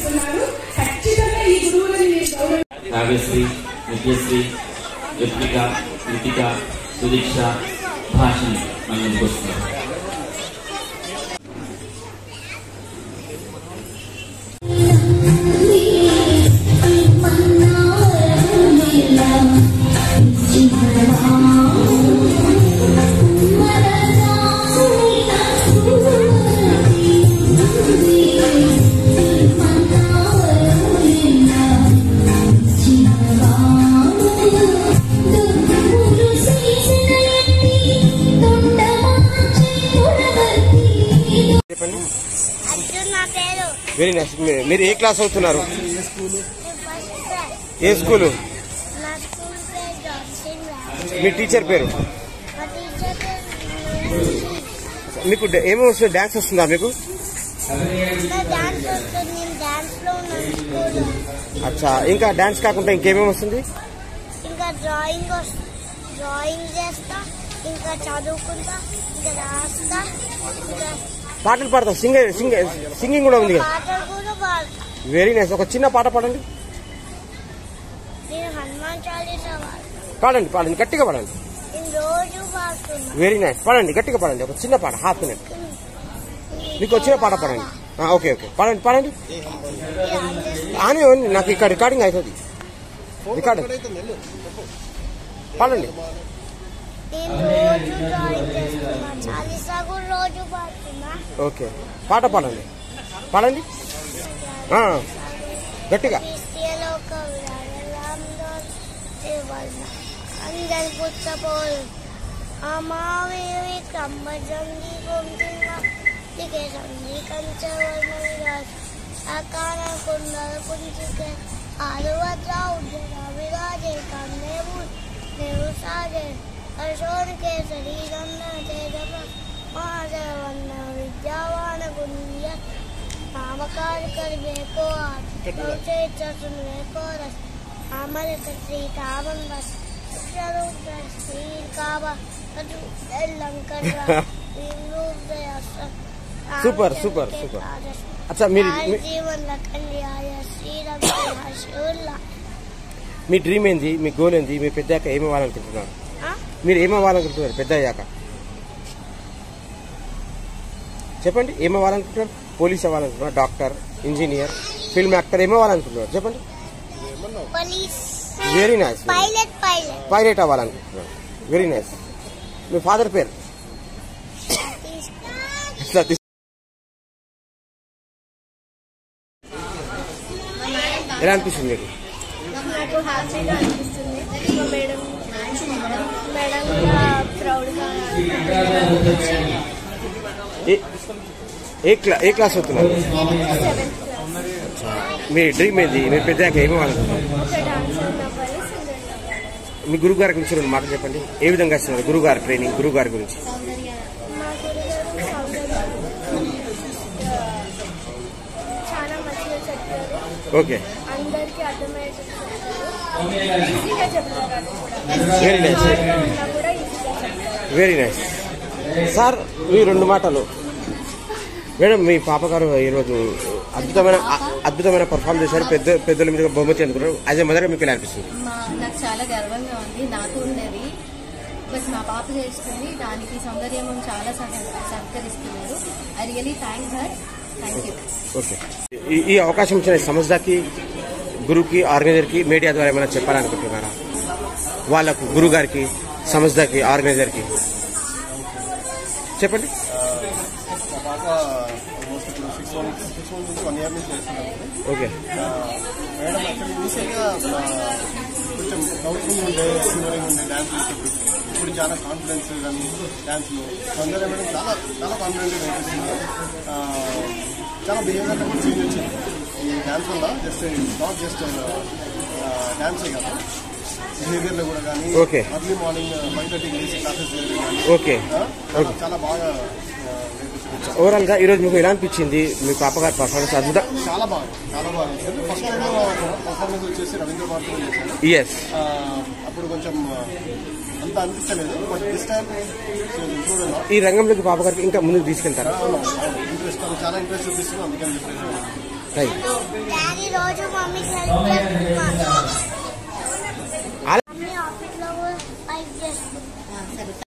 చేస్తున్నారు. ఖచ్చితంగా ఈ గురువులని మీరు గౌరవం. కావ్యశ్రీ, నిత్యశ్రీ, రిత్విక, కృతిక, సుదీక్ష, భాషని మన ముందుకు వస్తున్నారు. Very nice. మీరు ఏ క్లాస్ అవుతున్నారు? ఏ స్కూలు? మీ టీచర్ పేరు? మీకు ఏమేమి వస్తుంది? డాన్స్ వస్తుందా మీకు? అచ్చా, ఇంకా డాన్స్ కాకుండా ఇంకేమేమి వస్తుంది? ఇంకా డ్రాయింగ్ చేస్తా, ఇంకా చదువుకుంటా, ఇంకా రాస్తా, పాటలు పాడతా. సింగింగ్ కూడా ఉంది. Very nice. ఒక చిన్న పాట పాడండి. నేను హనుమాన్ చాలీసా పాడండి, పాడండి, గట్టిగా పాడండి. రోజు పాడుతున్నా. Very nice. పాడండి, గట్టిగా పాడండి. ఒక చిన్న పాట, హాఫ్ మినిట్. మీకు వచ్చిన పాట పాడండి. ఓకే ఓకే, పాడండి పాడండి. అని నాకు ఇక్కడ రికార్డింగ్ అవుతుంది. రికార్డింగ్ పాడండి. ఓకే, పాట పాడండి, పాడండి గట్టిగా. అందరు పుచ్చపోలు అమావేవి కమ్మజంగి గొంతుగా దిగే సంగి కంచవర్ణ అకాల కుండల కుంచికే ఆలువద్రా ఉద్యన విరాజే కన్నేవు నేవు సాజే హర్షోన్ కేసరి గన్న తేజ మహాదేవన్న విద్యావాన గుంజ నామకార కరివేకో ఆచరిచసును వేకో రస్ అమరిత శ్రీ కామన్ బస్ శ్రీ కాబా సూపర్ సూపర్ సూపర్. అచ్చా, మీరు మీ డ్రీమ్ ఏంది? మీ గోల్ ఏంది? మీరు పెద్దాక ఏమవ్వాలనుకుంటున్నారు? మీరు ఏమవ్వాలనుకుంటున్నారు పెద్ద అయ్యాక? చెప్పండి, ఏమవ్వాలనుకుంటున్నారు? పోలీస్ అవ్వాలనుకుంటున్నారు, డాక్టర్, ఇంజనీర్, ఫిల్మ్ యాక్టర్, ఏమవ్వాలనుకుంటున్నారు చెప్పండి? Very nice. పైలట్ అవ్వాలనుకుంటున్నారు. Very nice. మీ ఫాదర్ పేరు? ఎలా అనిపిస్తుంది మీకు? నాకు హ్యాపీగా అనిపిస్తుంది. మేడం ప్రౌడ్గా. ఏ క్లాస్ అవుతున్నారు? మీ డ్రీమ్ ఏంది? మీరు పెద్దాక ఏమవ్వాలనుకుంటున్నారు? మీ గురువు గారి గురించి రెండు మాటలు చెప్పండి. ఏ విధంగా ఇస్తున్నారు గురువు గారి ట్రైనింగ్? గురువు గారి గురించి okay. Very nice, very nice. Sir, మీ రెండు మాటలు. మేడం, మీ పాప గారు ఈరోజు అద్భుతమైన పర్ఫార్మ్ చేశారు. పెద్దల మీద బహుమతి అనుకున్నారు. యాజ్ ఎ మదర్ మీకు ఎలా అనిపిస్తుంది? నాకు చాలా గర్వంగా ఉంది. నాకు ఉన్నది బట్ మా పాప చేస్తుంది. దానికి సౌందర్యం చాలా సహకరిస్తున్నారు. I really thank her. Thank you. Okay, ఈ అవకాశం ఇచ్చిన సంస్థకి, గురువుకి, ఆర్గనైజర్కి మీడియా ద్వారా ఏమైనా చెప్పాలనుకుంటున్నారా? వాళ్ళకు, గురువు గారికి, సంస్థకి, ఆర్గనైజర్కి చెప్పండి. ఓకే. మేడం అక్కడ రీసెంట్గా కొంచెం డౌట్ఫుల్ ఉండే, సినిమా ఉండే డ్యాన్స్ చేసేప్పుడు ఇప్పుడు చాలా కాన్ఫిడెన్స్ కానీ డ్యాన్స్లో తొందరగా మేడం చాలా చాలా కాన్ఫిడెంట్గా కనిపిస్తుంది. చాలా బిహేవియర్ కూడా చేంజ్ వచ్చింది ఈ డ్యాన్స్ వల్ల. నాట్ జస్ట్ డ్యాన్సే కదా, బిహేవియర్లో కూడా కానీ. ఓకే. అర్లీ మార్నింగ్ 5:30 లేచి క్లాసెస్ ఓకే. చాలా బాగా. ఓవరాల్ గా ఈరోజు మీకు ఎలా అనిపించింది? మీ పాప గారి పర్ఫార్మెన్స్ అద్భుతం. చాలా బాగా, చాలా బాగా చేశారు. ఫస్ట్ టైం పర్ఫార్మెన్స్ వచ్చేసి రవీంద్ర భారతిలో చేశారు. ఎస్. అప్పుడు కొంచెం అంత అనిపించలేదు, బట్ దిస్ టైం ఈ రంగంలోకి పాప గారికి ఇంకా ముందుకు తీసుకెళ్తారా? ఇంట్రెస్ట్, చాలా ఇంట్రెస్ట్ చూపిస్తున్నాం. అందుకని చెప్పేసి డాడీ రోజు మమ్మీకి హెల్ప్